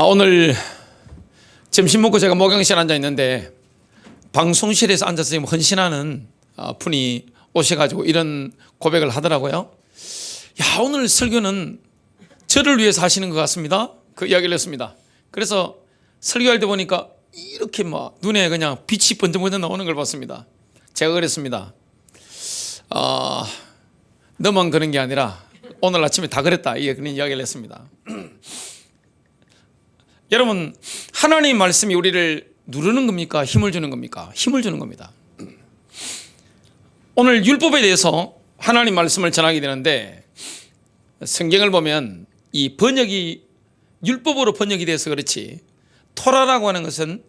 오늘 점심 먹고 제가 목욕실에 앉아 있는데 방송실에서 앉아서 지금 헌신하는 분이 오셔가지고 이런 고백을 하더라고요. 야, 오늘 설교는 저를 위해서 하시는 것 같습니다. 그 이야기를 했습니다. 그래서 설교할 때 보니까 이렇게 막 눈에 그냥 빛이 번쩍번쩍 나오는 걸 봤습니다. 제가 그랬습니다. 너만 그런 게 아니라 오늘 아침에 다 그랬다. 그런 이야기를 했습니다. 여러분, 하나님 말씀이 우리를 누르는 겁니까? 힘을 주는 겁니까? 힘을 주는 겁니다. 오늘 율법에 대해서 하나님 말씀을 전하게 되는데, 성경을 보면 이 번역이 율법으로 번역이 돼서 그렇지, 토라라고 하는 것은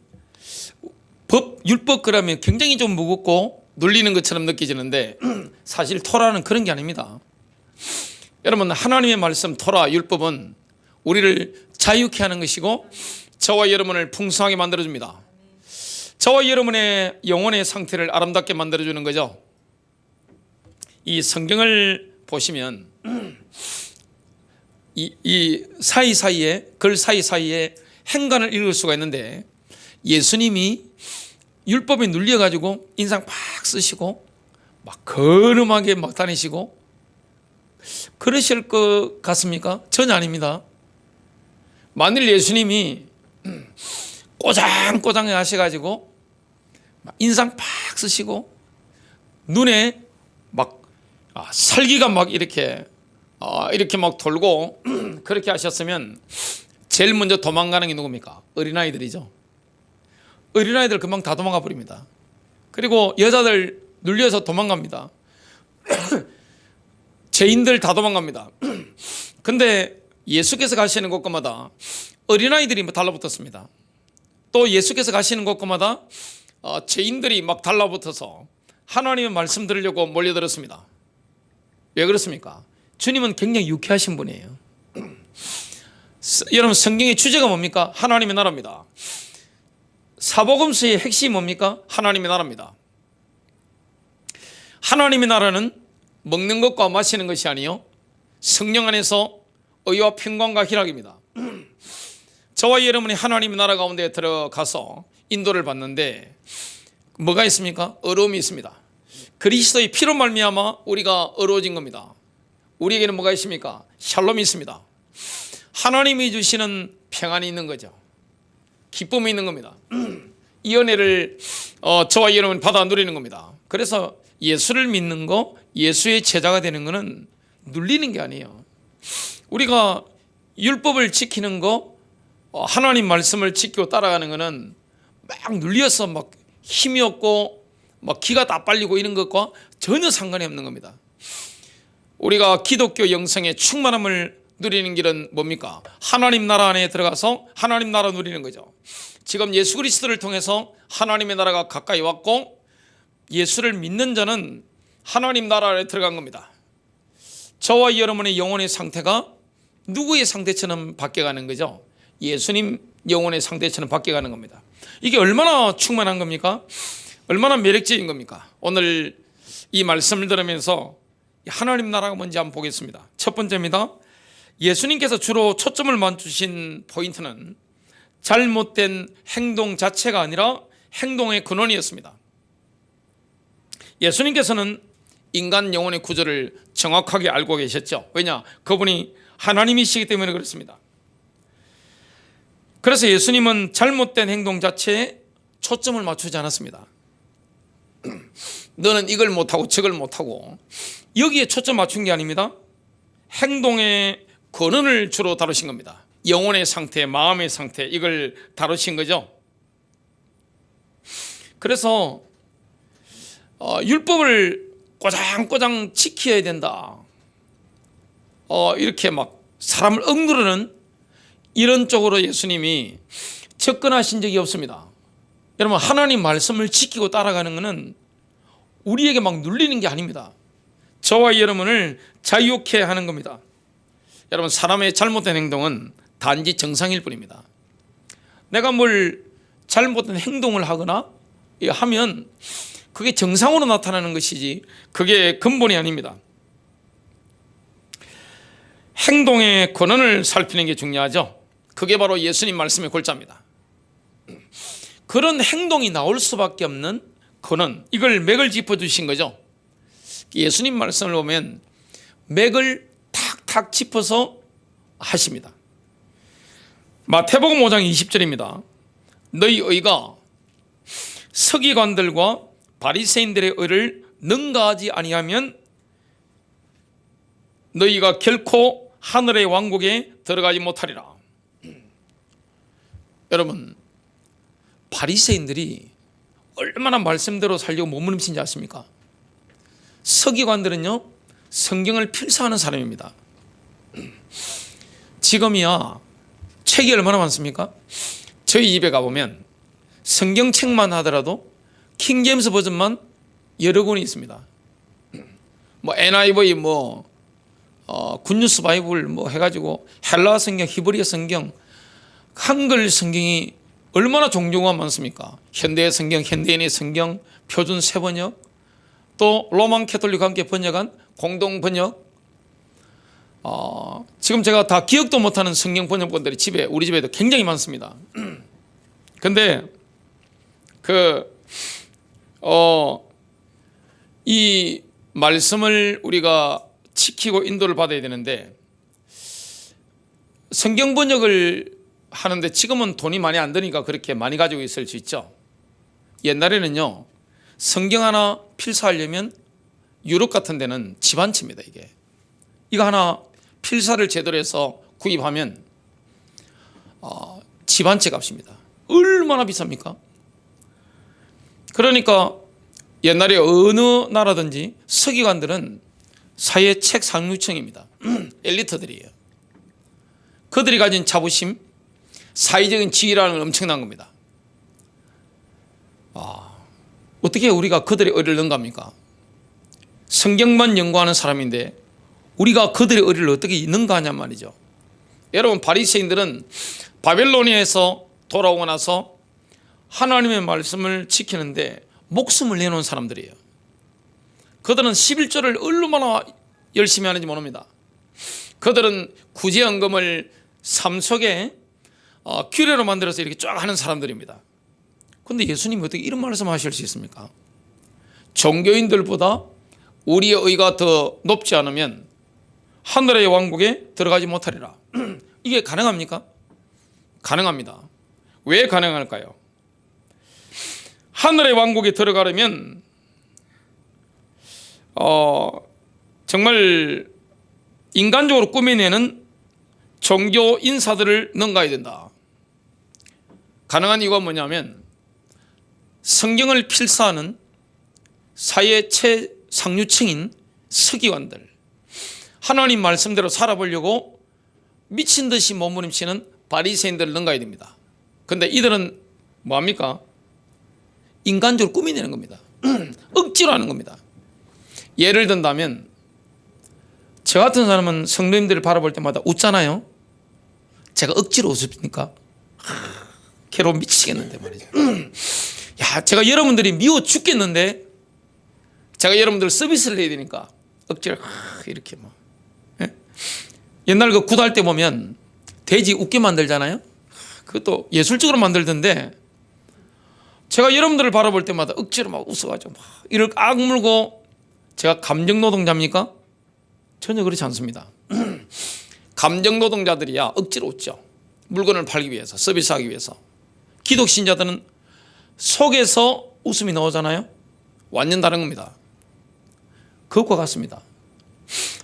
율법 그러면 굉장히 좀 무겁고 눌리는 것처럼 느껴지는데 사실 토라는 그런 게 아닙니다. 여러분, 하나님의 말씀 토라 율법은 우리를 자유케 하는 것이고 저와 여러분을 풍성하게 만들어줍니다. 저와 여러분의 영혼의 상태를 아름답게 만들어주는 거죠. 이 성경을 보시면 이 사이사이에 글 사이사이에 행간을 읽을 수가 있는데, 예수님이 율법에 눌려가지고 인상 팍 쓰시고 막 거름하게 막 다니시고 그러실 것 같습니까? 전혀 아닙니다. 만일 예수님이 꼬장꼬장해 하셔가지고 인상 팍 쓰시고 눈에 막 살기가 막 이렇게 막 돌고 그렇게 하셨으면 제일 먼저 도망가는 게 누굽니까? 어린아이들이죠. 어린아이들 금방 다 도망가 버립니다. 그리고 여자들 눌려서 도망갑니다. 죄인들 다 도망갑니다. 근데 예수께서 가시는 곳마다 어린아이들이 달라붙었습니다. 또 예수께서 가시는 곳마다 죄인들이 막 달라붙어서 하나님의 말씀 들으려고 몰려들었습니다. 왜 그렇습니까? 주님은 굉장히 유쾌하신 분이에요. 여러분, 성경의 주제가 뭡니까? 하나님의 나라입니다. 사복음서의 핵심이 뭡니까? 하나님의 나라입니다. 하나님의 나라는 먹는 것과 마시는 것이 아니요 성령 안에서 의와 평강과 희락입니다. 저와 여러분이 하나님의 나라 가운데 들어가서 인도를 받는데 뭐가 있습니까? 어려움이 있습니다. 그리스도의 피로 말미암아 우리가 어려워진 겁니다. 우리에게는 뭐가 있습니까? 샬롬이 있습니다. 하나님이 주시는 평안이 있는 거죠. 기쁨이 있는 겁니다. 이 은혜를 저와 여러분이 받아 누리는 겁니다. 그래서 예수를 믿는 거, 예수의 제자가 되는 거는 눌리는 게 아니에요. 우리가 율법을 지키는 거, 하나님 말씀을 지키고 따라가는 거는 막 눌려서 막 힘이 없고 막 기가 다 빨리고 이런 것과 전혀 상관이 없는 겁니다. 우리가 기독교 영성의 충만함을 누리는 길은 뭡니까? 하나님 나라 안에 들어가서 하나님 나라 누리는 거죠. 지금 예수 그리스도를 통해서 하나님의 나라가 가까이 왔고 예수를 믿는 자는 하나님 나라 안에 들어간 겁니다. 저와 여러분의 영혼의 상태가 누구의 상태처럼 바뀌어가는 거죠? 예수님 영혼의 상태처럼 바뀌어가는 겁니다. 이게 얼마나 충만한 겁니까? 얼마나 매력적인 겁니까? 오늘 이 말씀을 들으면서 하나님 나라가 뭔지 한번 보겠습니다. 첫 번째입니다. 예수님께서 주로 초점을 맞추신 포인트는 잘못된 행동 자체가 아니라 행동의 근원이었습니다. 예수님께서는 인간 영혼의 구조를 정확하게 알고 계셨죠. 왜냐? 그분이 하나님이시기 때문에 그렇습니다. 그래서 예수님은 잘못된 행동 자체에 초점을 맞추지 않았습니다. 너는 이걸 못하고 저걸 못하고 여기에 초점 맞춘 게 아닙니다. 행동의 근원을 주로 다루신 겁니다. 영혼의 상태, 마음의 상태, 이걸 다루신 거죠. 그래서 율법을 꼬장꼬장 지켜야 된다, 이렇게 막 사람을 억누르는 이런 쪽으로 예수님이 접근하신 적이 없습니다. 여러분, 하나님 말씀을 지키고 따라가는 것은 우리에게 막 눌리는 게 아닙니다. 저와 여러분을 자유케 하는 겁니다. 여러분, 사람의 잘못된 행동은 단지 정상일 뿐입니다. 내가 뭘 잘못된 행동을 하거나 하면 그게 정상으로 나타나는 것이지 그게 근본이 아닙니다. 행동의 근원을 살피는 게 중요하죠. 그게 바로 예수님 말씀의 골자입니다. 그런 행동이 나올 수밖에 없는 그는 이걸 맥을 짚어주신 거죠. 예수님 말씀을 보면 맥을 탁탁 짚어서 하십니다. 마태복음 5장 20절입니다. 너희 의가 서기관들과 바리새인들의 의를 능가하지 아니하면 너희가 결코 하늘의 왕국에 들어가지 못하리라. 여러분, 바리새인들이 얼마나 말씀대로 살려고 몸부림친지 아십니까? 서기관들은요, 성경을 필사하는 사람입니다. 지금이야 책이 얼마나 많습니까? 저희 집에 가보면 성경책만 하더라도 킹제임스 버전만 여러 권이 있습니다. 뭐 NIV 굿뉴스 바이블 해가지고 헬라어 성경, 히브리어 성경, 한글 성경이 얼마나 종류가 많습니까? 현대의 성경, 현대인의 성경, 표준 세번역, 또 로만 캐톨릭과 함께 번역한 공동 번역. 지금 제가 다 기억도 못하는 성경 번역본들이 우리 집에도 굉장히 많습니다. 근데 이 말씀을 우리가 지키고 인도를 받아야 되는데, 성경 번역을 하는데 지금은 돈이 많이 안 드니까 그렇게 많이 가지고 있을 수 있죠. 옛날에는요, 성경 하나 필사하려면 유럽 같은 데는 집 한 채입니다. 이거 하나 필사를 제대로 해서 구입하면 집 한 채 값입니다. 얼마나 비쌉니까? 그러니까 옛날에 어느 나라든지 서기관들은 사회 책 상류층입니다. 엘리트들이에요. 그들이 가진 자부심, 사회적인 지위라는 건 엄청난 겁니다. 어떻게 우리가 그들의 의를 능가합니까? 성경만 연구하는 사람인데 우리가 그들의 의를 어떻게 능가하냔 말이죠. 여러분, 바리새인들은 바벨로니아에서 돌아오고 나서 하나님의 말씀을 지키는데 목숨을 내놓은 사람들이에요. 그들은 11조를 얼마나 열심히 하는지 모릅니다. 그들은 구제헌금을 삶 속에 규례로 만들어서 이렇게 쫙 하는 사람들입니다. 그런데 예수님이 어떻게 이런 말씀을 하실 수 있습니까? 종교인들보다 우리의 의가 더 높지 않으면 하늘의 왕국에 들어가지 못하리라. 이게 가능합니까? 가능합니다. 왜 가능할까요? 하늘의 왕국에 들어가려면 정말 인간적으로 꾸며내는 종교 인사들을 능가해야 된다. 가능한 이유가 뭐냐면 성경을 필사하는 사회 최상류층인 서기관들, 하나님 말씀대로 살아보려고 미친 듯이 몸부림치는 바리새인들을 능가해야 됩니다. 그런데 이들은 뭐합니까? 인간적으로 꾸며내는 겁니다. 억지로 하는 겁니다. 예를 든다면 저 같은 사람은 성도님들을 바라볼 때마다 웃잖아요. 제가 억지로 웃습니까? 괴로워 미치겠는데 말이죠. 야, 제가 여러분들이 미워 죽겠는데 제가 여러분들 서비스를 해야 되니까 억지로 이렇게 막. 예? 옛날 그 굿할 때 보면 돼지 웃게 만들잖아요. 그것도 예술적으로 만들던데 제가 여러분들을 바라볼 때마다 억지로 막 웃어가지고 막 이를 악물고 제가 감정노동자입니까? 전혀 그렇지 않습니다. 감정노동자들이야 억지로 웃죠. 물건을 팔기 위해서, 서비스하기 위해서. 기독신자들은 속에서 웃음이 나오잖아요. 완전 다른 겁니다. 그것과 같습니다.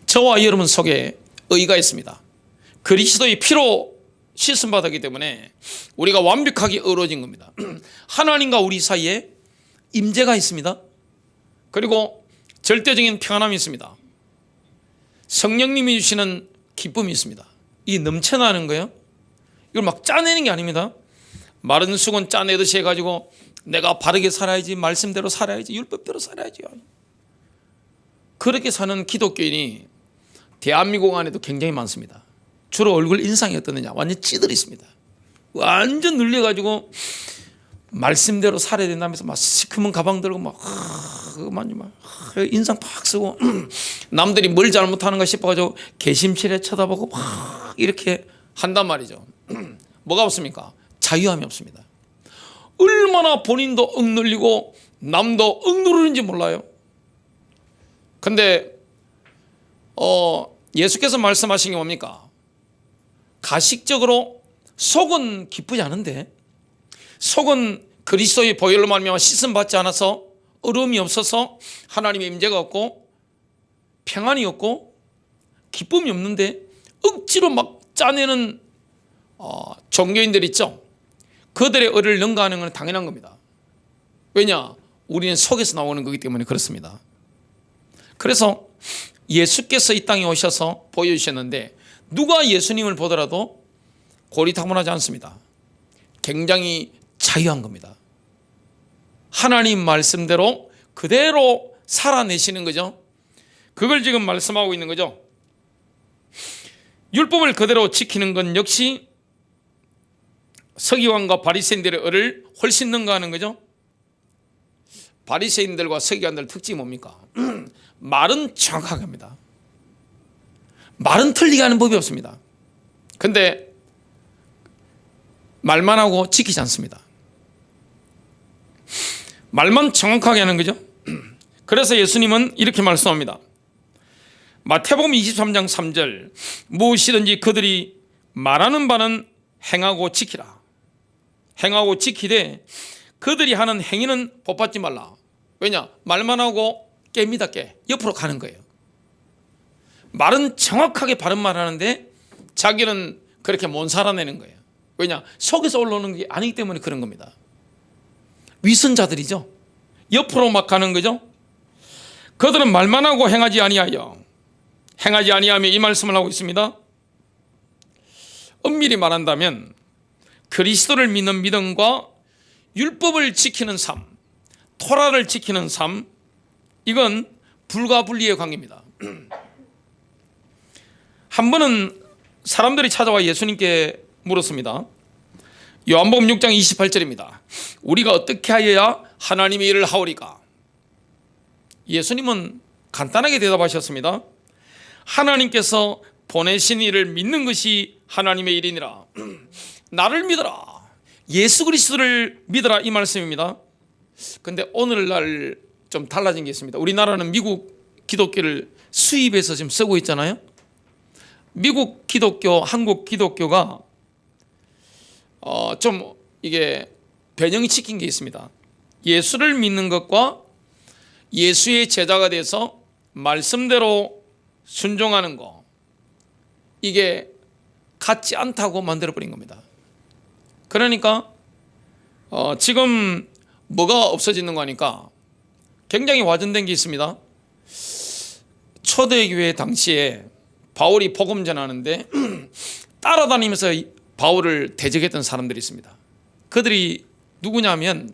저와 여러분 속에 의가 있습니다. 그리스도의 피로 씻음받았기 때문에 우리가 완벽하게 의로워진 겁니다. 하나님과 우리 사이에 임재가 있습니다. 그리고 절대적인 평안함이 있습니다. 성령님이 주시는 기쁨이 있습니다. 이 넘쳐나는 거예요. 이걸 막 짜내는 게 아닙니다. 마른 쑥은 짜내듯이 해가지고 내가 바르게 살아야지, 말씀대로 살아야지, 율법대로 살아야지. 그렇게 사는 기독교인이 대한민국 안에도 굉장히 많습니다. 주로 얼굴 인상이 어떠느냐? 완전 찌들어 있습니다. 완전 눌려가지고 말씀대로 살아야 된다면서 막 시커먼 가방 들고 막 인상 팍 쓰고 남들이 뭘 잘못하는가 싶어가지고 개심치레 쳐다보고 막 이렇게 한단 말이죠. 뭐가 없습니까? 자유함이 없습니다. 얼마나 본인도 억눌리고 남도 억누르는지 몰라요. 근데 예수께서 말씀하신 게 뭡니까? 가식적으로 속은 기쁘지 않은데, 속은 그리스도의 보혈로 말미암아 씻음 받지 않아서 어려움이 없어서 하나님의 임재가 없고 평안이 없고 기쁨이 없는데 억지로 막 짜내는 종교인들 있죠. 그들의 의를 능가하는 건 당연한 겁니다. 왜냐? 우리는 속에서 나오는 거기 때문에 그렇습니다. 그래서 예수께서 이 땅에 오셔서 보여주셨는데 누가 예수님을 보더라도 고리타분하지 않습니다. 굉장히 자유한 겁니다. 하나님 말씀대로 그대로 살아내시는 거죠. 그걸 지금 말씀하고 있는 거죠. 율법을 그대로 지키는 건 역시 서기관과 바리새인들의 의를 훨씬 능가하는 거죠. 바리새인들과 서기관들 특징이 뭡니까? 말은 정확하게 합니다. 말은 틀리게 하는 법이 없습니다. 근데 말만 하고 지키지 않습니다. 말만 정확하게 하는 거죠. 그래서 예수님은 이렇게 말씀합니다. 마태복음 23장 3절, 무엇이든지 그들이 말하는 바는 행하고 지키라. 행하고 지키되 그들이 하는 행위는 복받지 말라. 왜냐? 말만 하고 깹니다. 옆으로 가는 거예요. 말은 정확하게 바른 말 하는데 자기는 그렇게 못 살아내는 거예요. 왜냐? 속에서 올라오는 게 아니기 때문에 그런 겁니다. 위선자들이죠. 옆으로 막 가는 거죠. 그들은 말만 하고 행하지 아니하며 이 말씀을 하고 있습니다. 엄밀히 말한다면 그리스도를 믿는 믿음과 율법을 지키는 삶, 토라를 지키는 삶, 이건 불가분리의 관계입니다. 한 번은 사람들이 찾아와 예수님께 물었습니다. 요한복음 6장 28절입니다. 우리가 어떻게 하여야 하나님의 일을 하오리까? 예수님은 간단하게 대답하셨습니다. 하나님께서 보내신 이를 믿는 것이 하나님의 일이니라. 나를 믿어라. 예수 그리스도를 믿어라, 이 말씀입니다. 근데 오늘날 좀 달라진 게 있습니다. 우리나라는 미국 기독교를 수입해서 지금 쓰고 있잖아요. 미국 기독교, 한국 기독교가 좀 이게 변형이 시킨 게 있습니다. 예수를 믿는 것과 예수의 제자가 돼서 말씀대로 순종하는 거, 이게 같지 않다고 만들어버린 겁니다. 그러니까 지금 뭐가 없어지는 거니까 굉장히 와전된 게 있습니다. 초대교회 당시에 바울이 복음 전하는데 따라다니면서 바울을 대적했던 사람들이 있습니다. 그들이 누구냐면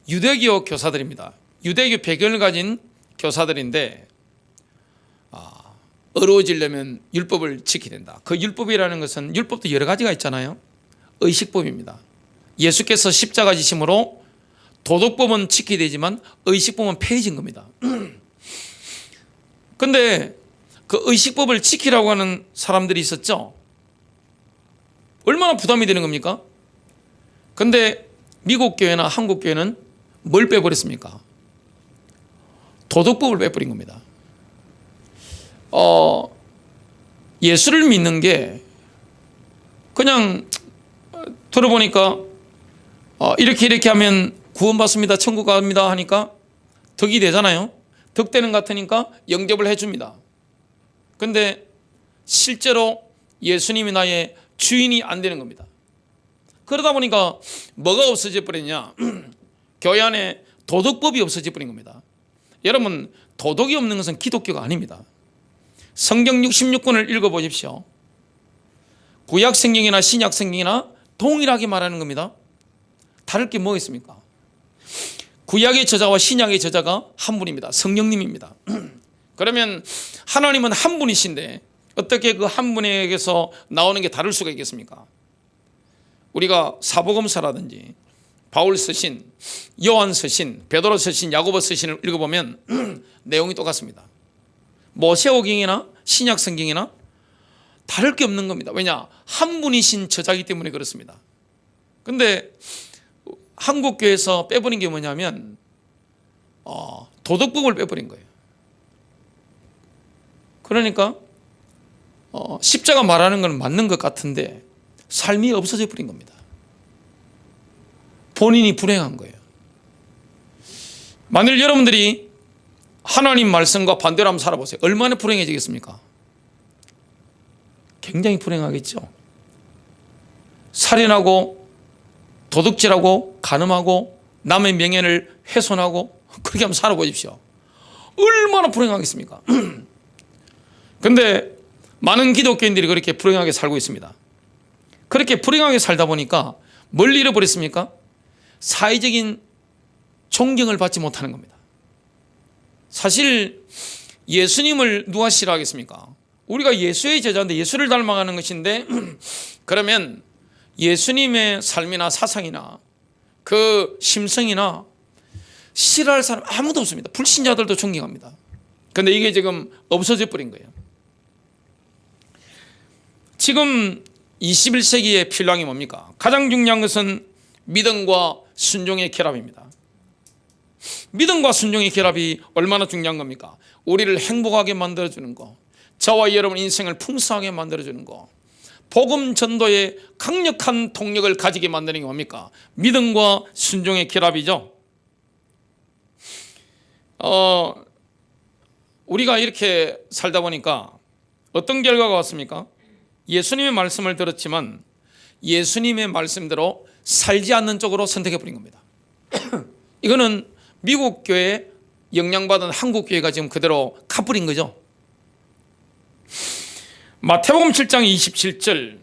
유대교 교사들입니다. 유대교 배경을 가진 교사들인데 어려워지려면 율법을 지켜야 된다. 그 율법이라는 것은 율법도 여러 가지가 있잖아요. 의식법입니다. 예수께서 십자가 지심으로 도덕법은 지켜야 되지만 의식법은 폐해진 겁니다. 근데 그 의식법을 지키라고 하는 사람들이 있었죠. 얼마나 부담이 되는 겁니까? 근데 미국 교회나 한국 교회는 뭘 빼버렸습니까? 도덕법을 빼버린 겁니다. 예수를 믿는 게 그냥 들어보니까 이렇게 하면 구원받습니다, 천국 갑니다 하니까 덕이 되잖아요. 덕되는 것 같으니까 영접을 해줍니다. 근데 실제로 예수님이 나의 주인이 안 되는 겁니다. 그러다 보니까 뭐가 없어져 버렸냐? 교회 안에 도덕법이 없어져 버린 겁니다. 여러분, 도덕이 없는 것은 기독교가 아닙니다. 성경 66권을 읽어보십시오. 구약 성경이나 신약 성경이나 동일하게 말하는 겁니다. 다를 게 뭐 있습니까? 구약의 저자와 신약의 저자가 한 분입니다. 성령님입니다. 그러면 하나님은 한 분이신데 어떻게 그 한 분에게서 나오는 게 다를 수가 있겠습니까? 우리가 사복음서라든지 바울 서신, 요한 서신, 베드로 서신, 야고보 서신을 읽어보면 내용이 똑같습니다. 모세오경이나 신약 성경이나 다를 게 없는 겁니다. 왜냐? 한 분이신 저자이기 때문에 그렇습니다. 근데 한국교회에서 빼버린 게 뭐냐면 도덕법을 빼버린 거예요. 그러니까 십자가 말하는 건 맞는 것 같은데 삶이 없어져 버린 겁니다. 본인이 불행한 거예요. 만일 여러분들이 하나님 말씀과 반대로 한번 살아보세요. 얼마나 불행해지겠습니까? 굉장히 불행하겠죠. 살인하고 도둑질하고 간음하고 남의 명예를 훼손하고 그렇게 한번 살아보십시오. 얼마나 불행하겠습니까? 그런데 많은 기독교인들이 그렇게 불행하게 살고 있습니다. 그렇게 불행하게 살다 보니까 뭘 잃어버렸습니까? 사회적인 존경을 받지 못하는 겁니다. 사실 예수님을 누가 싫어하겠습니까? 우리가 예수의 제자인데 예수를 닮아가는 것인데 그러면 예수님의 삶이나 사상이나 그 심성이나 싫어할 사람 아무도 없습니다. 불신자들도 존경합니다. 그런데 이게 지금 없어져 버린 거예요. 지금 21세기의 필요한 뭡니까? 가장 중요한 것은 믿음과 순종의 결합입니다. 믿음과 순종의 결합이 얼마나 중요한 겁니까? 우리를 행복하게 만들어주는 거, 저와 여러분 인생을 풍성하게 만들어주는 거, 복음 전도에 강력한 동력을 가지게 만드는 게 뭡니까? 믿음과 순종의 결합이죠. 우리가 이렇게 살다 보니까 어떤 결과가 왔습니까? 예수님의 말씀을 들었지만 예수님의 말씀대로 살지 않는 쪽으로 선택해버린 겁니다. 이거는 미국 교회 영향받은 한국 교회가 지금 그대로 가버린 거죠. 마태복음 7장 27절,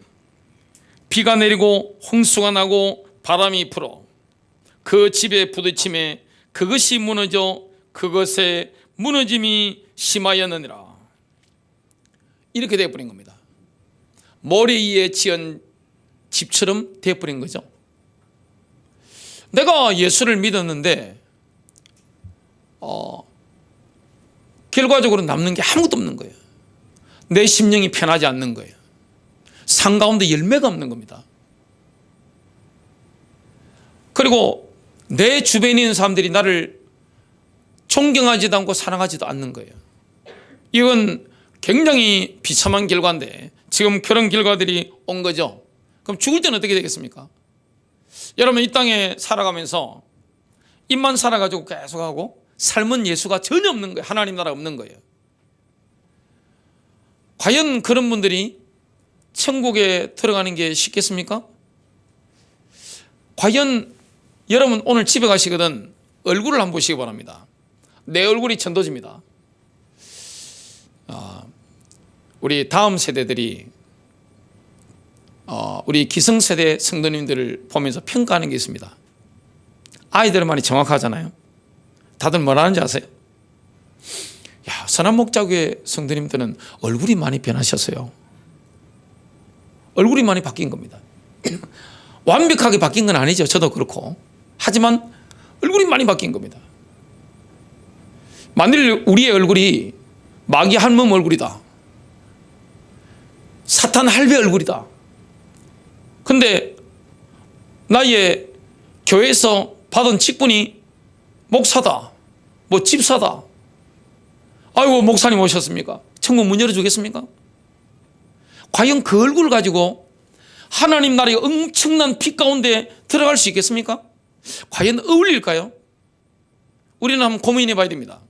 비가 내리고 홍수가 나고 바람이 불어 그 집에 부딪힘에 그것이 무너져 그것의 무너짐이 심하였느니라. 이렇게 되어버린 겁니다. 모래 위에 지은 집처럼 되어버린 거죠. 내가 예수를 믿었는데 결과적으로 남는 게 아무것도 없는 거예요. 내 심령이 편하지 않는 거예요. 산 가운데 열매가 없는 겁니다. 그리고 내 주변에 있는 사람들이 나를 존경하지도 않고 사랑하지도 않는 거예요. 이건 굉장히 비참한 결과인데 지금 그런 결과들이 온 거죠. 그럼 죽을 때는 어떻게 되겠습니까? 여러분, 이 땅에 살아가면서 입만 살아가지고 계속하고 삶은 예수가 전혀 없는 거예요. 하나님 나라 없는 거예요. 과연 그런 분들이 천국에 들어가는 게 쉽겠습니까? 과연 여러분 오늘 집에 가시거든 얼굴을 한번 보시기 바랍니다. 내 얼굴이 천도집니다. 우리 다음 세대들이 우리 기성세대 성도님들을 보면서 평가하는 게 있습니다. 아이들은 많이 정확하잖아요. 다들 뭐라 하는지 아세요? 야, 선한 목자교회 성도님들은 얼굴이 많이 변하셨어요. 얼굴이 많이 바뀐 겁니다. 완벽하게 바뀐 건 아니죠. 저도 그렇고. 하지만 얼굴이 많이 바뀐 겁니다. 만일 우리의 얼굴이 마귀 할멈 얼굴이다, 사탄 할배 얼굴이다, 근데 나의 교회에서 받은 직분이 목사다, 뭐 집사다, 아이고 목사님 오셨습니까? 천국 문 열어주겠습니까? 과연 그 얼굴을 가지고 하나님 나라의 엄청난 빛 가운데 들어갈 수 있겠습니까? 과연 어울릴까요? 우리는 한번 고민해 봐야 됩니다.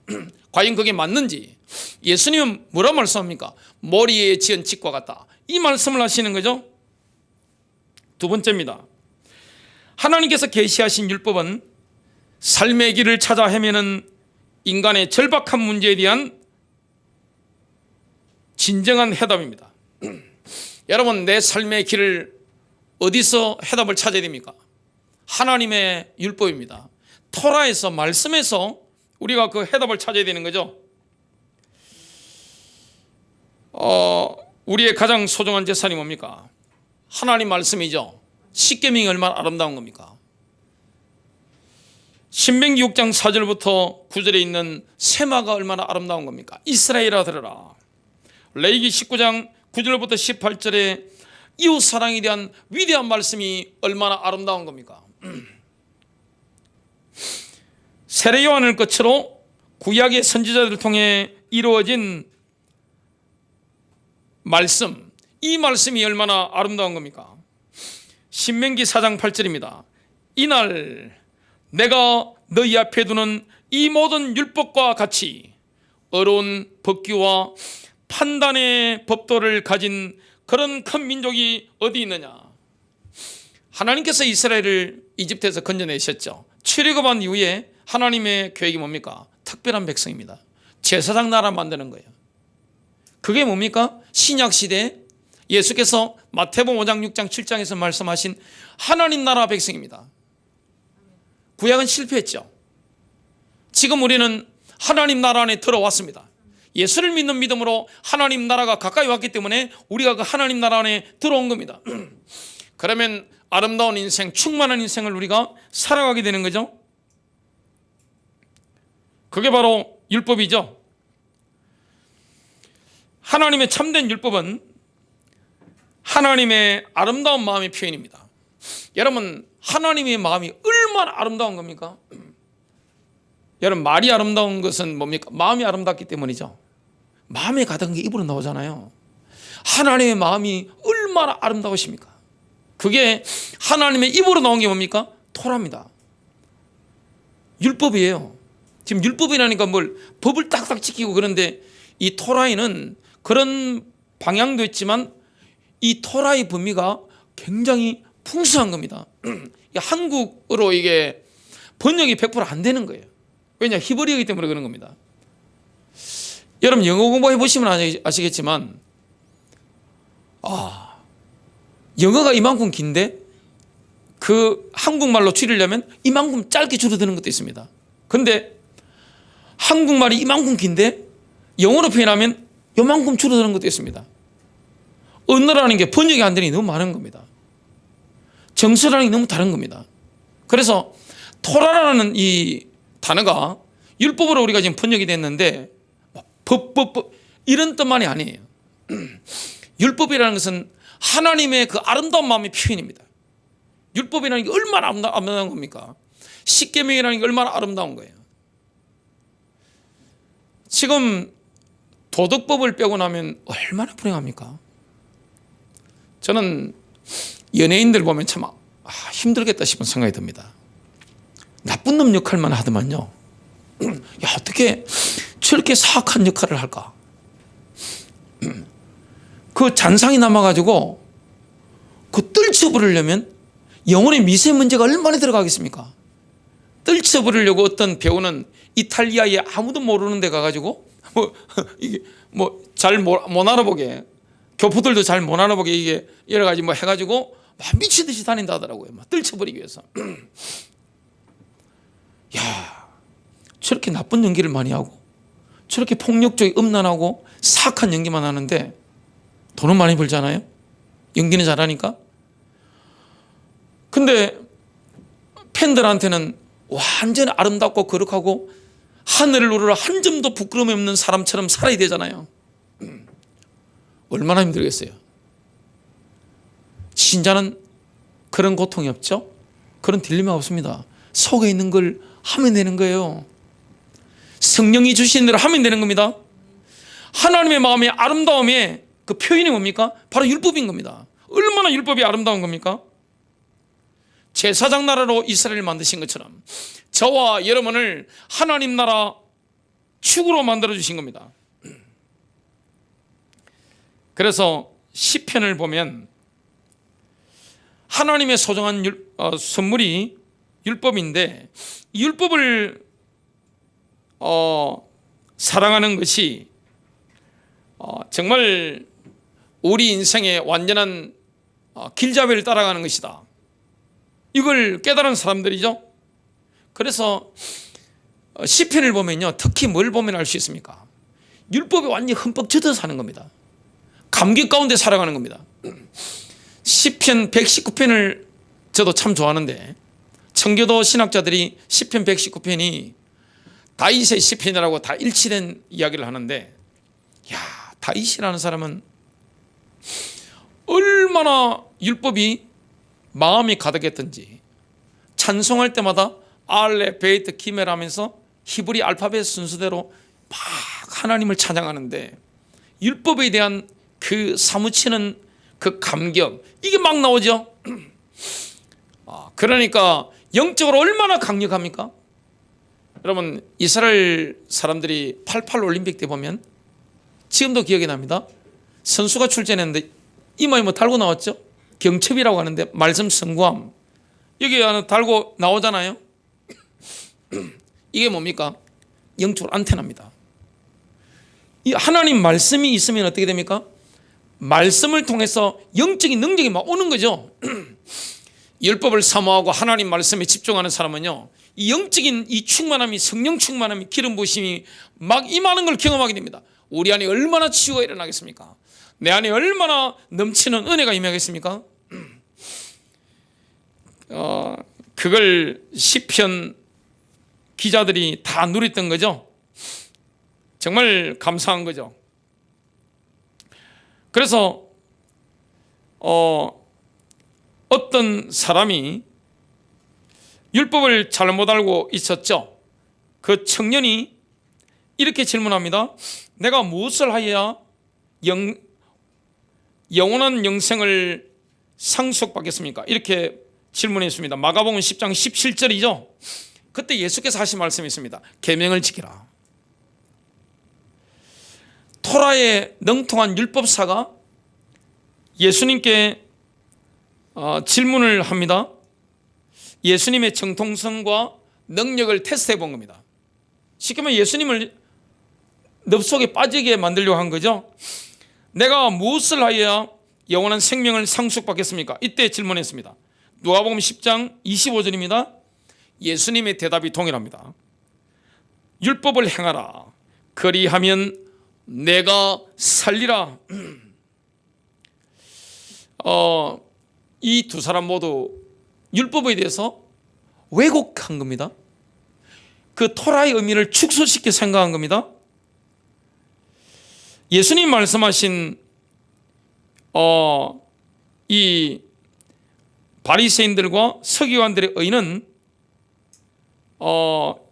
과연 그게 맞는지. 예수님은 뭐라 말씀합니까? 머리에 지은 집과 같다, 이 말씀을 하시는 거죠. 두 번째입니다. 하나님께서 계시하신 율법은 삶의 길을 찾아 헤매는 인간의 절박한 문제에 대한 진정한 해답입니다. 여러분, 내 삶의 길을 어디서 해답을 찾아야 됩니까? 하나님의 율법입니다. 토라에서, 말씀에서 우리가 그 해답을 찾아야 되는 거죠. 우리의 가장 소중한 재산이 뭡니까? 하나님 말씀이죠. 십계명이 얼마나 아름다운 겁니까? 신명기 6장 4절부터 9절에 있는 세마가 얼마나 아름다운 겁니까? 이스라엘아 들으라. 레위기 19장 9절부터 18절에 이웃 사랑에 대한 위대한 말씀이 얼마나 아름다운 겁니까? 세례 요한을 끝으로 구약의 선지자들을 통해 이루어진 말씀, 이 말씀이 얼마나 아름다운 겁니까? 신명기 4장 8절입니다. 이날 내가 너희 앞에 두는 이 모든 율법과 같이 어려운 법규와 판단의 법도를 가진 그런 큰 민족이 어디 있느냐. 하나님께서 이스라엘을 이집트에서 건져내셨죠. 출애굽한 이후에 하나님의 계획이 뭡니까? 특별한 백성입니다. 제사장 나라 만드는 거예요. 그게 뭡니까? 신약시대에 예수께서 마태복음 5장 6장 7장에서 말씀하신 하나님 나라 백성입니다. 구약은 실패했죠. 지금 우리는 하나님 나라 안에 들어왔습니다. 예수를 믿는 믿음으로 하나님 나라가 가까이 왔기 때문에 우리가 그 하나님 나라 안에 들어온 겁니다. 그러면 아름다운 인생, 충만한 인생을 우리가 살아가게 되는 거죠. 그게 바로 율법이죠. 하나님의 참된 율법은 하나님의 아름다운 마음의 표현입니다. 여러분, 하나님의 마음이 얼마나 아름다운 겁니까? 여러분, 말이 아름다운 것은 뭡니까? 마음이 아름답기 때문이죠. 마음에 가득한 게 입으로 나오잖아요. 하나님의 마음이 얼마나 아름다우십니까? 그게 하나님의 입으로 나온 게 뭡니까? 토라입니다. 율법이에요. 지금 율법이라니까 뭘 법을 딱딱 지키고 그런데 이 토라에는 그런 방향도 있지만 이 토라의 범위가 굉장히 풍성한 겁니다. 한국어로 이게 번역이 100% 안 되는 거예요. 왜냐? 히브리어이기 때문에 그런 겁니다. 여러분 영어 공부해 보시면 아시겠지만 영어가 이만큼 긴데 그 한국말로 줄이려면 이만큼 짧게 줄어드는 것도 있습니다. 근데 한국말이 이만큼 긴데 영어로 표현하면 이만큼 줄어드는 것도 있습니다. 언어라는 게 번역이 안 되니 너무 많은 겁니다. 정서라는 게 너무 다른 겁니다. 그래서 토라라는 이 단어가 율법으로 우리가 지금 번역이 됐는데 법 이런 뜻만이 아니에요. 율법이라는 것은 하나님의 그 아름다운 마음의 표현입니다. 율법이라는 게 얼마나 아름다운 겁니까? 십계명이라는 게 얼마나 아름다운 거예요. 지금 도덕법을 빼고 나면 얼마나 불행합니까? 저는 연예인들 보면 참 힘들겠다 싶은 생각이 듭니다. 나쁜 놈 역할만 하더만요. 야, 어떻게 저렇게 사악한 역할을 할까? 그 잔상이 남아가지고 그 떨쳐버리려면 영혼의 미세먼지가 얼마나 들어가겠습니까? 떨쳐버리려고 어떤 배우는 이탈리아에 아무도 모르는 데 가가지고 잘 못 알아보게, 교포들도 잘 못 알아보게 이게 여러 가지 해가지고 막 미치듯이 다닌다 하더라고요. 막 떨쳐버리기 위해서. 야, 저렇게 나쁜 연기를 많이 하고 저렇게 폭력적이 음란하고 사악한 연기만 하는데 돈은 많이 벌잖아요. 연기는 잘하니까. 근데 팬들한테는 완전히 아름답고 거룩하고 하늘을 우러러 한 점도 부끄러움이 없는 사람처럼 살아야 되잖아요. 얼마나 힘들겠어요. 신자는 그런 고통이 없죠. 그런 딜레마가 없습니다. 속에 있는 걸 하면 되는 거예요. 성령이 주신 대로 하면 되는 겁니다. 하나님의 마음의 아름다움의 그 표현이 뭡니까? 바로 율법인 겁니다. 얼마나 율법이 아름다운 겁니까? 제사장 나라로 이스라엘을 만드신 것처럼 저와 여러분을 하나님 나라 축으로 만들어 주신 겁니다. 그래서 시편을 보면 하나님의 소중한 선물이 율법인데 이 율법을 사랑하는 것이 정말 우리 인생의 완전한 길잡이를 따라가는 것이다. 이걸 깨달은 사람들이죠. 그래서 시편을 보면요, 특히 뭘 보면 알 수 있습니까? 율법에 완전히 흠뻑 젖어 사는 겁니다. 감격 가운데 살아가는 겁니다. 시편 119편을 저도 참 좋아하는데 청교도 신학자들이 시편 119편이 다윗의 시편이라고 다 일치된 이야기를 하는데, 야, 다윗이라는 사람은 얼마나 율법이 마음이 가득했던지 찬송할 때마다 알레 베이트 키메라면서 히브리 알파벳 순서대로 막 하나님을 찬양하는데 율법에 대한 그 사무치는 그 감격, 이게 막 나오죠. 그러니까 영적으로 얼마나 강력합니까? 여러분, 이스라엘 사람들이 88 올림픽 때 보면 지금도 기억이 납니다. 선수가 출전했는데 이마에 뭐 달고 나왔죠. 경첩이라고 하는데 말씀 성구함, 여기 달고 나오잖아요. 이게 뭡니까? 영적으로 안테나입니다. 이 하나님 말씀이 있으면 어떻게 됩니까? 말씀을 통해서 영적인 능력이 막 오는 거죠. 율법을 사모하고 하나님 말씀에 집중하는 사람은요, 이 영적인 이 충만함이, 성령 충만함이, 기름 부으심이 막 임하는 걸 경험하게 됩니다. 우리 안에 얼마나 치유가 일어나겠습니까? 내 안에 얼마나 넘치는 은혜가 임하겠습니까? 그걸 시편 기자들이 다 누렸던 거죠. 정말 감사한 거죠. 그래서 어떤 사람이 율법을 잘못 알고 있었죠. 그 청년이 이렇게 질문합니다. 내가 무엇을 하여야 영원한 영생을 상속받겠습니까? 이렇게 질문했습니다. 마가복음 10장 17절이죠. 그때 예수께서 하신 말씀이 있습니다. 계명을 지키라. 토라의 능통한 율법사가 예수님께 질문을 합니다. 예수님의 정통성과 능력을 테스트해 본 겁니다. 쉽게 말하면 예수님을 늪속에 빠지게 만들려고 한 거죠. 내가 무엇을 하여야 영원한 생명을 상속받겠습니까? 이때 질문했습니다. 누가복음 10장 25절입니다. 예수님의 대답이 동일합니다. 율법을 행하라. 그리하면 내가 살리라. 이 두 사람 모두 율법에 대해서 왜곡한 겁니다. 그 토라의 의미를 축소시켜 생각한 겁니다. 예수님 말씀하신 이 바리새인들과 서기관들의 의는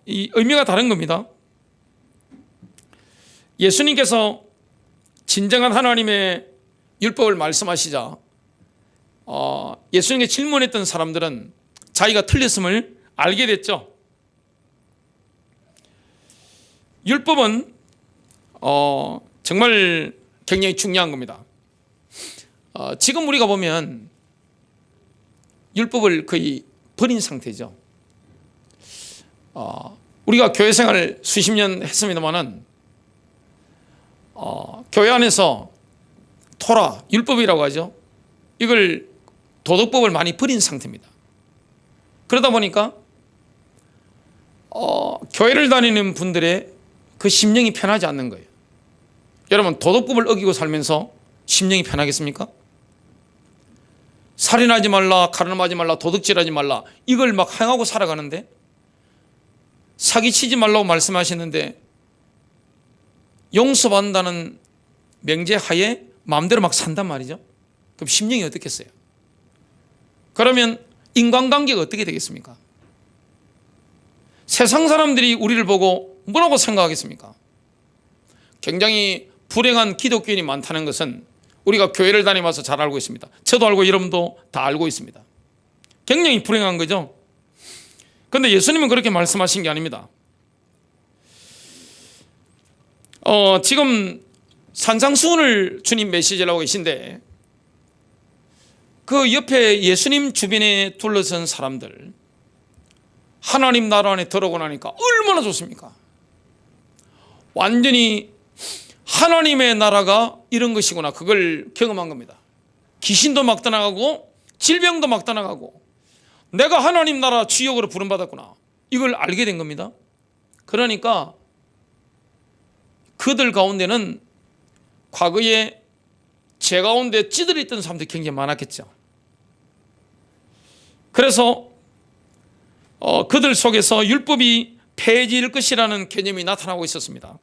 이 의미가 다른 겁니다. 예수님께서 진정한 하나님의 율법을 말씀하시자 예수님께 질문했던 사람들은 자기가 틀렸음을 알게 됐죠. 율법은 정말 굉장히 중요한 겁니다. 지금 우리가 보면 율법을 거의 버린 상태죠. 우리가 교회 생활을 수십 년 했습니다만은 교회 안에서 토라, 율법이라고 하죠. 이걸 도덕법을 많이 버린 상태입니다. 그러다 보니까 교회를 다니는 분들의 그 심령이 편하지 않는 거예요. 여러분, 도덕법을 어기고 살면서 심령이 편하겠습니까? 살인하지 말라, 가늠하지 말라, 도둑질하지 말라, 이걸 막 행하고 살아가는데, 사기치지 말라고 말씀하시는데 용서받는다는 명제 하에 마음대로 막 산단 말이죠. 그럼 심령이 어떻겠어요? 그러면 인간관계가 어떻게 되겠습니까? 세상 사람들이 우리를 보고 뭐라고 생각하겠습니까? 굉장히 불행한 기독교인이 많다는 것은 우리가 교회를 다니면서 잘 알고 있습니다. 저도 알고 여러분도 다 알고 있습니다. 굉장히 불행한 거죠. 그런데 예수님은 그렇게 말씀하신 게 아닙니다. 지금 산상수훈을 주님 메시지를 하고 계신데 그 옆에 예수님 주변에 둘러선 사람들, 하나님 나라 안에 들어오고 나니까 얼마나 좋습니까? 완전히 하나님의 나라가 이런 것이구나, 그걸 경험한 겁니다. 귀신도 막 떠나가고 질병도 막 떠나가고 내가 하나님 나라 주역으로 부름받았구나, 이걸 알게 된 겁니다. 그러니까 그들 가운데는 과거에 죄 가운데 찌들어 있던 사람들이 굉장히 많았겠죠. 그래서 그들 속에서 율법이 폐해질 것이라는 개념이 나타나고 있었습니다.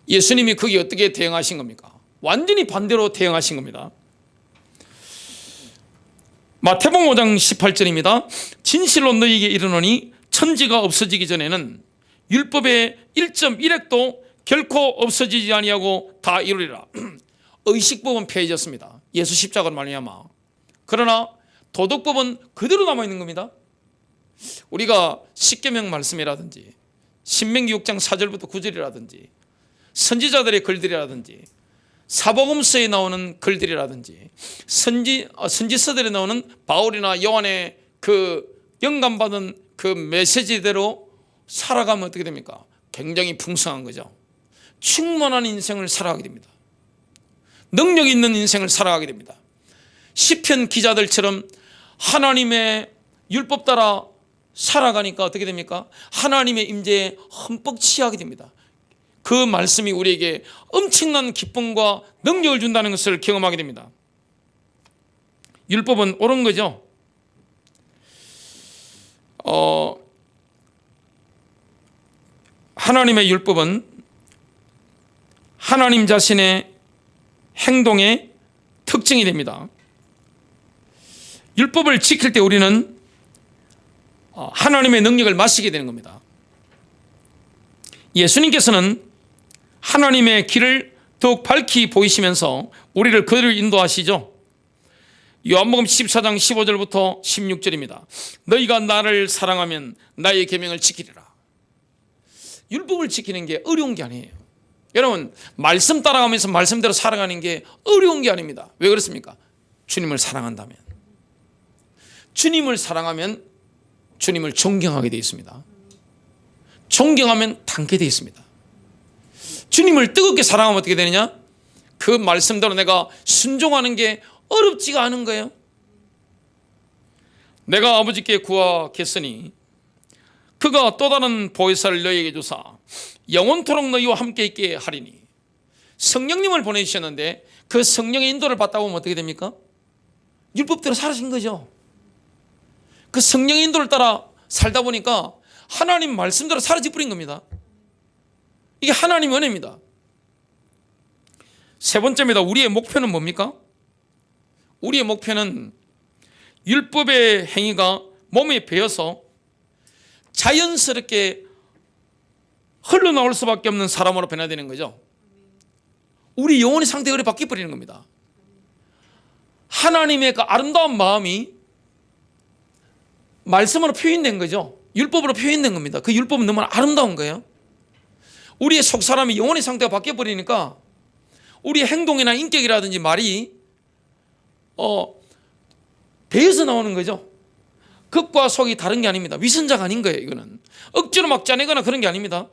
예수님이 거기에 어떻게 대응하신 겁니까? 완전히 반대로 대응하신 겁니다. 마태복음 5장 18절입니다. 진실로 너희에게 이르노니 천지가 없어지기 전에는 율법의 1.1획도 결코 없어지지 아니하고 다 이루리라. 의식법은 폐해졌습니다. 예수 십자가로 말미암아. 그러나 도덕법은 그대로 남아있는 겁니다. 우리가 십계명 말씀이라든지 신명기 6장 4절부터 9절이라든지 선지자들의 글들이라든지 사복음서에 나오는 글들이라든지 선지서들에 나오는 바울이나 요한의 그 영감받은 그 메시지대로 살아가면 어떻게 됩니까? 굉장히 풍성한 거죠. 충만한 인생을 살아가게 됩니다. 능력 있는 인생을 살아가게 됩니다. 시편 기자들처럼 하나님의 율법 따라 살아가니까 어떻게 됩니까? 하나님의 임재에 흠뻑 취하게 됩니다. 그 말씀이 우리에게 엄청난 기쁨과 능력을 준다는 것을 경험하게 됩니다. 율법은 옳은 거죠. 하나님의 율법은 하나님 자신의 행동의 특징이 됩니다. 율법을 지킬 때 우리는 하나님의 능력을 마시게 되는 겁니다. 예수님께서는 하나님의 길을 더욱 밝히 보이시면서 우리를 그대로 인도하시죠. 요한복음 14장 15절부터 16절입니다. 너희가 나를 사랑하면 나의 계명을 지키리라. 율법을 지키는 게 어려운 게 아니에요. 여러분, 말씀 따라가면서 말씀대로 살아가는 게 어려운 게 아닙니다. 왜 그렇습니까? 주님을 사랑한다면. 주님을 사랑하면 주님을 존경하게 되어 있습니다. 존경하면 닮게 되어 있습니다. 주님을 뜨겁게 사랑하면 어떻게 되느냐? 그 말씀대로 내가 순종하는 게 어렵지가 않은 거예요. 내가 아버지께 구하겠으니 그가 또 다른 보혜사를 너희에게 주사 영원토록 너희와 함께 있게 하리니. 성령님을 보내주셨는데 그 성령의 인도를 받다 보면 어떻게 됩니까? 율법대로 살아신 거죠. 그 성령의 인도를 따라 살다 보니까 하나님 말씀대로 사라져 버린 겁니다. 이게 하나님의 은혜입니다. 세 번째입니다. 우리의 목표는 뭡니까? 우리의 목표는 율법의 행위가 몸에 배어서 자연스럽게 흘러나올 수밖에 없는 사람으로 변화되는 거죠. 우리 영혼의 상태가 그렇게 바뀌어버리는 겁니다. 하나님의 그 아름다운 마음이 말씀으로 표현된 거죠. 율법으로 표현된 겁니다. 그 율법은 너무나 아름다운 거예요. 우리의 속사람이 영혼의 상태가 바뀌어버리니까 우리의 행동이나 인격이라든지 말이 배에서 나오는 거죠. 겉과 속이 다른 게 아닙니다. 위선자가 아닌 거예요. 이거는 억지로 막 짜내거나 그런 게 아닙니다.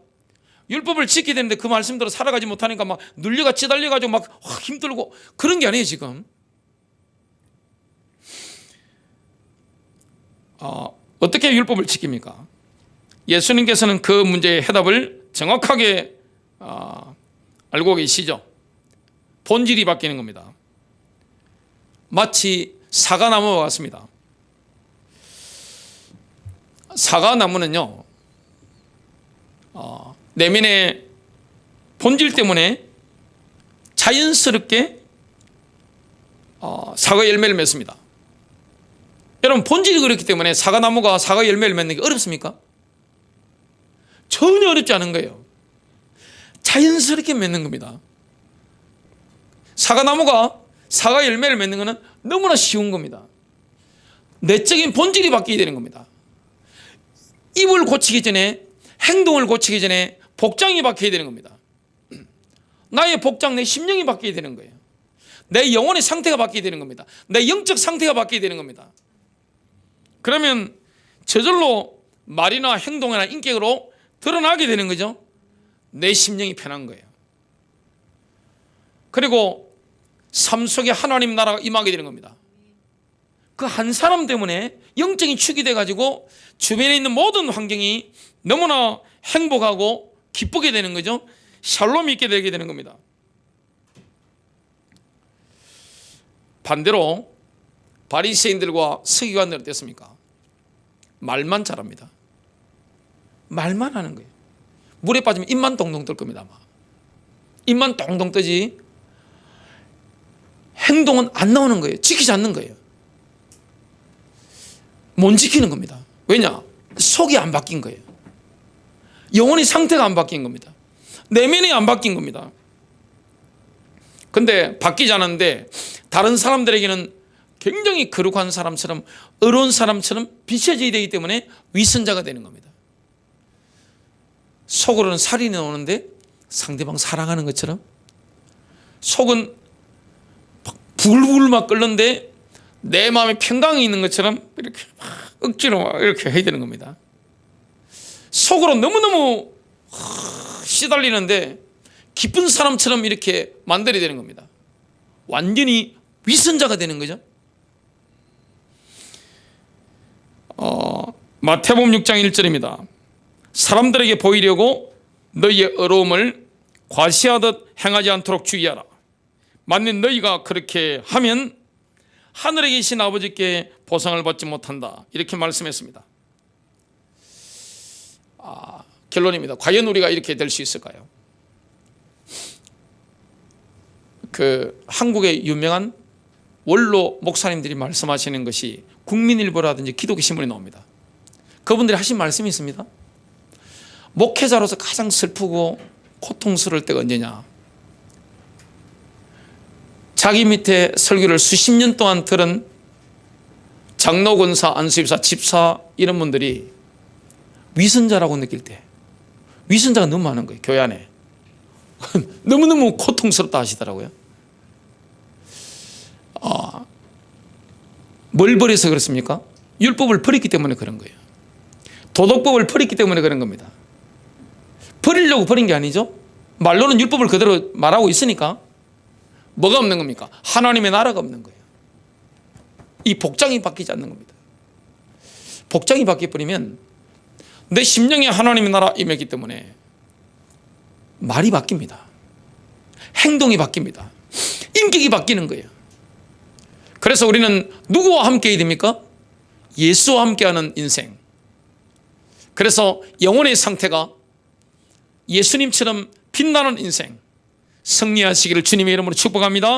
율법을 지켜야 되는데 그 말씀대로 살아가지 못하니까 막 눌려가 찌달려가지고 막 힘들고 그런 게 아니에요. 지금 어떻게 율법을 지킵니까? 예수님께서는 그 문제의 해답을 정확하게 알고 계시죠. 본질이 바뀌는 겁니다. 마치 사과나무와 같습니다. 사과나무는요, 내면의 본질 때문에 자연스럽게 사과 열매를 맺습니다. 여러분, 본질이 그렇기 때문에 사과나무가 사과 열매를 맺는 게 어렵습니까? 전혀 어렵지 않은 거예요. 자연스럽게 맺는 겁니다. 사과나무가 사과 열매를 맺는 것은 너무나 쉬운 겁니다. 내적인 본질이 바뀌게 되는 겁니다. 입을 고치기 전에, 행동을 고치기 전에 복장이 바뀌게 되는 겁니다. 나의 복장, 내 심령이 바뀌게 되는 거예요. 내 영혼의 상태가 바뀌게 되는 겁니다. 내 영적 상태가 바뀌게 되는 겁니다. 그러면 저절로 말이나 행동이나 인격으로 드러나게 되는 거죠. 내 심령이 편한 거예요. 그리고 삶 속에 하나님 나라가 임하게 되는 겁니다. 그 한 사람 때문에 영적인 축이 돼가지고 주변에 있는 모든 환경이 너무나 행복하고 기쁘게 되는 거죠. 샬롬이 있게 되게 되는 겁니다. 반대로 바리새인들과 서기관들은 어땠습니까? 말만 잘합니다. 말만 하는 거예요. 물에 빠지면 입만 동동 뜰 겁니다. 아마. 입만 동동 뜨지 행동은 안 나오는 거예요. 지키지 않는 거예요. 못 지키는 겁니다. 왜냐? 속이 안 바뀐 거예요. 영혼의 상태가 안 바뀐 겁니다. 내면이 안 바뀐 겁니다. 근데 바뀌지 않았는데 다른 사람들에게는 굉장히 거룩한 사람처럼, 의로운 사람처럼 비춰져야 되기 때문에 위선자가 되는 겁니다. 속으로는 살이 나오는데 상대방 사랑하는 것처럼, 속은 부글부글 막 끓는데 내 마음에 평강이 있는 것처럼 이렇게 막 억지로 막 이렇게 해야 되는 겁니다. 속으로 너무너무 시달리는데 기쁜 사람처럼 이렇게 만들어야 되는 겁니다. 완전히 위선자가 되는 거죠. 마태복음 6장 1절입니다. 사람들에게 보이려고 너희의 의로움을 과시하듯 행하지 않도록 주의하라. 만일 너희가 그렇게 하면 하늘에 계신 아버지께 보상을 받지 못한다. 이렇게 말씀했습니다. 결론입니다. 과연 우리가 이렇게 될 수 있을까요? 한국의 유명한 원로 목사님들이 말씀하시는 것이 국민일보라든지 기독교 신문에 나옵니다. 그분들이 하신 말씀이 있습니다. 목회자로서 가장 슬프고 고통스러울 때가 언제냐? 자기 밑에 설교를 수십 년 동안 들은 장로, 권사, 안수집사, 집사 이런 분들이 위선자라고 느낄 때, 위선자가 너무 많은 거예요. 교회 안에. 너무너무 고통스럽다 하시더라고요. 뭘 버려서 그렇습니까? 율법을 버렸기 때문에 그런 거예요. 도덕법을 버렸기 때문에 그런 겁니다. 버리려고 버린 게 아니죠. 말로는 율법을 그대로 말하고 있으니까. 뭐가 없는 겁니까? 하나님의 나라가 없는 거예요. 이 복장이 바뀌지 않는 겁니다. 복장이 바뀌어버리면 내 심령에 하나님의 나라 임했기 때문에 말이 바뀝니다. 행동이 바뀝니다. 인격이 바뀌는 거예요. 그래서 우리는 누구와 함께 해야 됩니까? 예수와 함께하는 인생. 그래서 영혼의 상태가 예수님처럼 빛나는 인생 승리하시기를 주님의 이름으로 축복합니다.